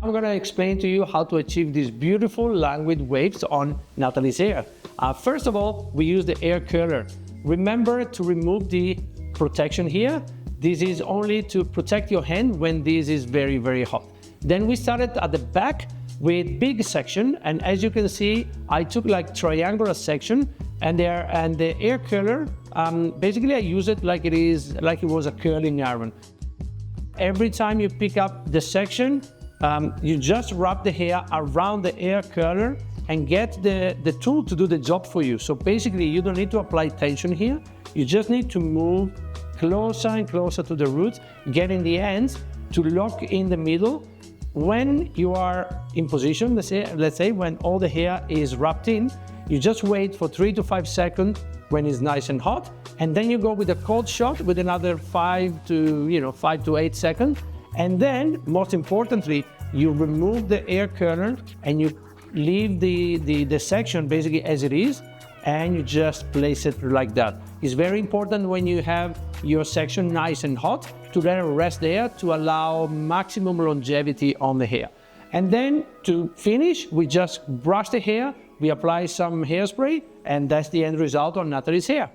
I'm going to explain to you how to achieve these beautiful languid waves on Natalie's hair. First of all, we use the hair curler. Remember to remove the protection here. This is only to protect your hand when this is very, very hot. Then we started at the back with big section, and as you can see, I took like triangular section, and the hair curler, basically I use it like it was a curling iron. Every time you pick up the section, you just wrap the hair around the hair curler and get the tool to do the job for you. So basically, you don't need to apply tension here. You just need to move closer and closer to the root, getting the ends to lock in the middle. When you are in position, let's say when all the hair is wrapped in, you just wait for 3 to 5 seconds when it's nice and hot, and then you go with a cold shot with another 5 to 8 seconds. And then, most importantly, you remove the hair curler and you leave the section basically as it is, and you just place it like that. It's very important when you have your section nice and hot to let it rest there to allow maximum longevity on the hair. And then to finish, we just brush the hair, we apply some hairspray, and that's the end result on Natalie's hair.